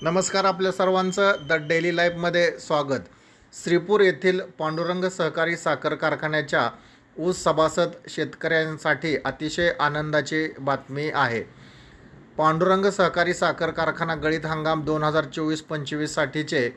नमस्कार, आपल्या सर्वांचं द डेली लाईफमध्ये स्वागत। श्रीपूर येथील पांडुरंग सहकारी साखर कारखान्याच्या ऊस सभासद शेतकऱ्यांसाठी अतिशय आनंदाची बातमी आहे। पांडुरंग सहकारी साखर कारखाना गळीत हंगाम 2024-25 साठीचे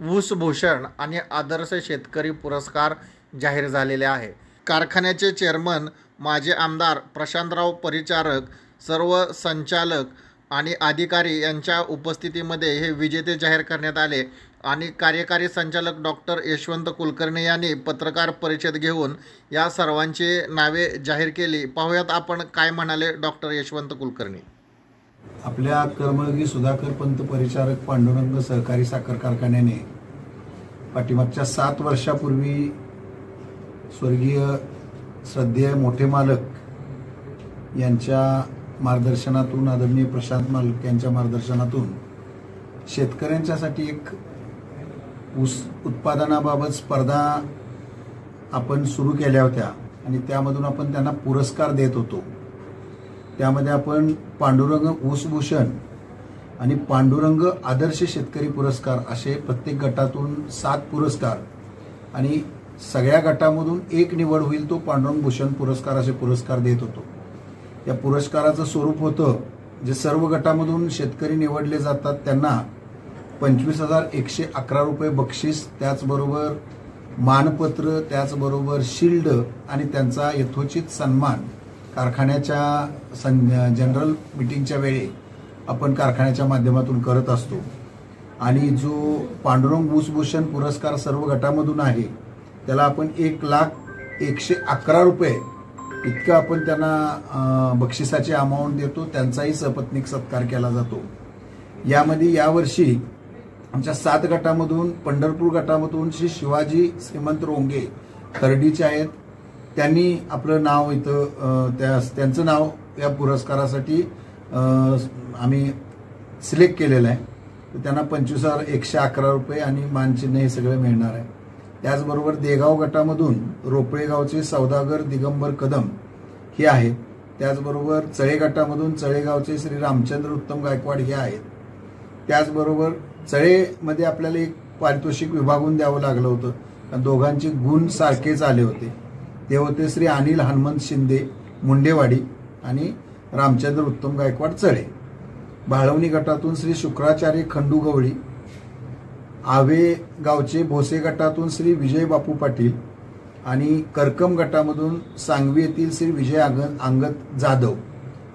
ऊस भूषण आणि आदर्श शेतकरी पुरस्कार जाहीर झालेले आहे। कारखान्याचे चेअरमन माजी आमदार प्रशांतराव परिचारक, सर्व संचालक आणि अधिकारी यांच्या उपस्थितीमध्ये हे विजेते जाहीर करण्यात आले आणि कार्यकारी संचालक डॉक्टर यशवंत कुलकर्णी यांनी पत्रकार परिषद घेऊन या सर्वांची नावे जाहीर केली। पाहूयात आपण काय म्हणाले डॉक्टर यशवंत कुलकर्णी। आपल्या कर्मयोगी सुधाकर पंत परिचारक पांडुरंग सहकारी साखर कारखान्याने पाठीमागच्या 7 वर्षापूर्वी स्वर्गीय श्रद्धेय मोठे मालक यांच्या मार्गदर्शनातून, आदरणीय प्रशांत मालक यांच्या मार्गदर्शनातून शेतकऱ्यांच्यासाठी एक ऊस उत्पादनाबाबत स्पर्धा आपण सुरू केल्या होत्या आणि त्यामधून आपण त्यांना पुरस्कार देत होतो। त्यामध्ये आपण पांडुरंग ऊस भूषण आणि पांडुरंग आदर्श शेतकरी पुरस्कार असे प्रत्येक गटातून 7 पुरस्कार आणि सगळ्या गटामधून एक निवड होईल तो पांडुरंग भूषण पुरस्कार असे पुरस्कार देत होतो। या पुरस्काराचं स्वरूप होतं, जे सर्व गटामधून शेतकरी निवडले जातात त्यांना 25,111 रुपये बक्षीस, त्याचबरोबर मानपत्र, त्याचबरोबर शिल्ड आणि त्यांचा यथोचित सन्मान कारखान्याच्या जनरल मीटिंगच्या वेळी आपण कारखान्याच्या माध्यमातून करत असतो। आणि जो पांडुरंग ऊस भूषण पुरस्कार सर्व गटामधून आहे त्याला आपण 1,01,11 रुपये इतकं आपण त्यांना बक्षिसाची अमाऊंट देतो। त्यांचाही सपत्नीक सत्कार केला जातो। यामध्ये यावर्षी आमच्या 7 गटामधून पंढरपूर गटामधून श्री शिवाजी श्रीमंत रोंगे खर्डीचे आहेत। त्यांनी आपलं नाव इथं त्यांचं नाव या पुरस्कारासाठी आम्ही सिलेक्ट केलेलं आहे। तर त्यांना 25,111 रुपये आणि मानचिन्ह हे सगळं मिळणार आहे। त्याचबरोबर देगाव गटामधून रोपळे गावचे सौदागर दिगंबर कदम हे आहेत। त्याचबरोबर चळे गटामधून चळेगावचे श्री रामचंद्र उत्तम गायकवाड हे आहेत। त्याचबरोबर चळेमध्ये आपल्याला एक पारितोषिक विभागून द्यावं लागलं होतं, कारण दोघांचे गुण सारखेच आले होते। ते होते श्री अनिल हनुमंत शिंदे मुंडेवाडी आणि रामचंद्र उत्तम गायकवाड चळे। भाळवणी गटातून श्री शुक्राचार्य खंडू गवळी, आवे गावचे भोसे गटातून श्री विजय बापू पाटील आणि करकम गटामधून सांगवी येथील श्री विजय अंगद जाधव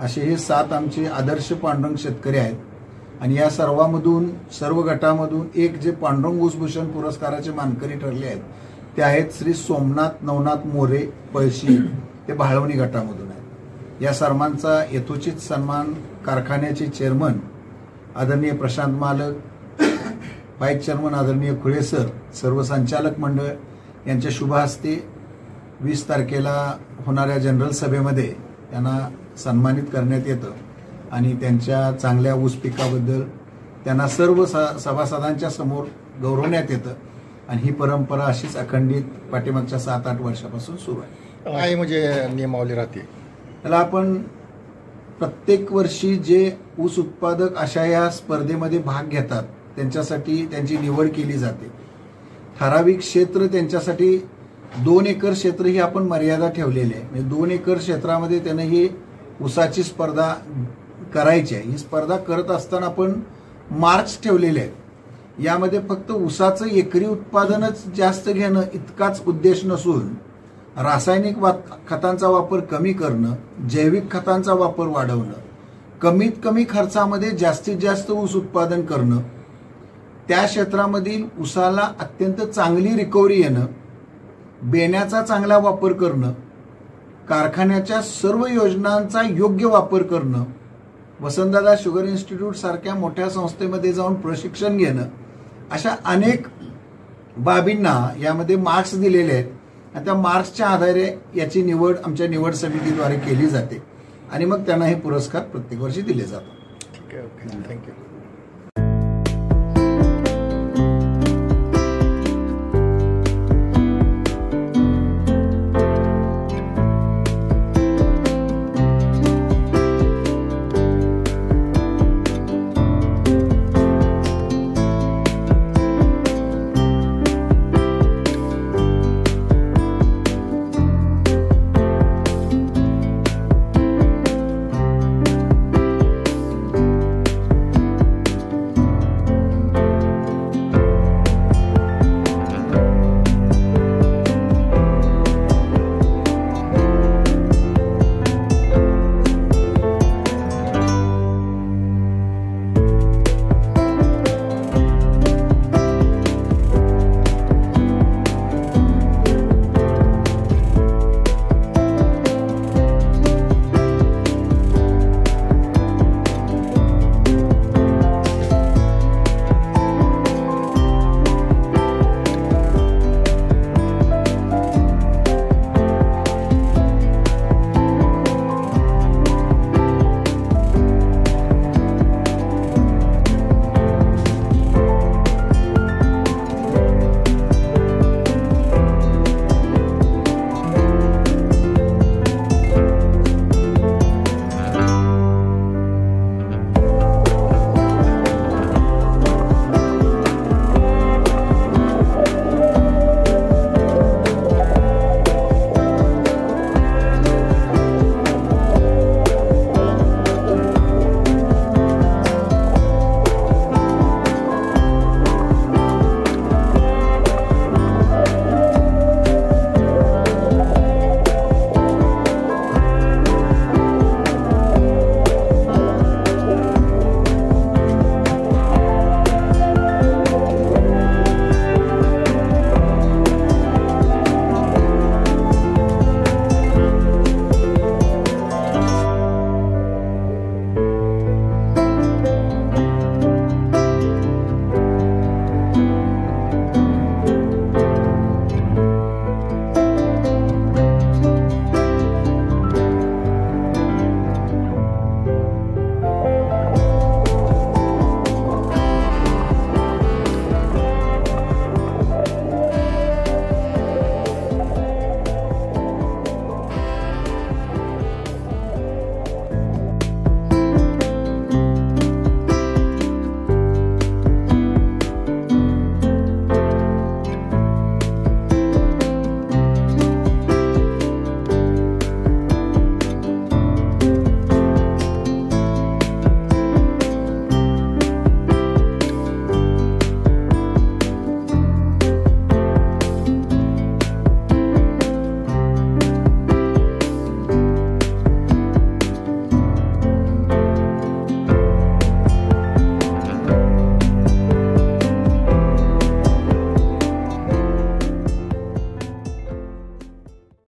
असे हे 7 आमचे आदर्श पांडुरंग शेतकरी आहेत। आणि या सर्व गटामधून एक जे पांडुरंग ऊस भूषण पुरस्काराचे मानकरी ठरले आहेत ते आहेत श्री सोमनाथ नवनाथ मोरे पळशी, ते भाळवणी गटामधून आहेत। या सर्वांचा यथोचित सन्मान कारखान्याचे चेअरमन आदरणीय प्रशांत मालक, व्हाईस चेअरमन आदरणीय खुळे सर, सर्व संचालक मंडळ यांच्या शुभ हस्ते 20 तारखेला होणाऱ्या जनरल सभेमध्ये त्यांना सन्मानित करण्यात येतं आणि त्यांच्या चांगल्या ऊस पिकाबद्दल त्यांना सर्व सभासदांच्या समोर गौरवण्यात येतं। आणि ही परंपरा अशीच अखंडित पाठीमागच्या 7-8 वर्षापासून सुरू आहे। काय म्हणजे नियमावली राहते त्याला आपण प्रत्येक वर्षी जे ऊस उत्पादक अशा या स्पर्धेमध्ये भाग घेतात त्यांच्यासाठी त्यांची निवड केली जाते। ठराविक क्षेत्र त्यांच्यासाठी 2 एकर क्षेत्र ही आपण मर्यादा ठेवलेली आहे। म्हणजे 2 एकर क्षेत्रामध्ये त्यानं ही ऊसाची स्पर्धा करायची आहे। ही स्पर्धा करत असताना आपण मार्क्स ठेवलेले आहेत। यामध्ये फक्त ऊसाचं एकरी उत्पादनच जास्त घेणं इतकाच उद्देश नसून रासायनिक खतांचा वापर कमी करणं, जैविक खतांचा वापर वाढवणं, कमीत कमी खर्चामध्ये जास्तीत जास्त ऊस उत्पादन करणं, त्या क्षेत्रामधील ऊसाला अत्यंत चांगली रिकव्हरी येणं, बेण्याचा चांगला वापर करणं, कारखान्याच्या सर्व योजनांचा योग्य वापर करणं, वसंतदादा शुगर इन्स्टिट्यूट सारख्या मोठ्या संस्थेमध्ये जाऊन प्रशिक्षण घेणं, अशा अनेक बाबींना यामध्ये मार्क्स दिलेले आहेत। आणि त्या मार्क्सच्या आधारे याची निवड आमच्या निवड समितीद्वारे केली जाते आणि मग त्यांना हे पुरस्कार प्रत्येक वर्षी दिले जातात। ठीक आहे, ओके, थँक्यू।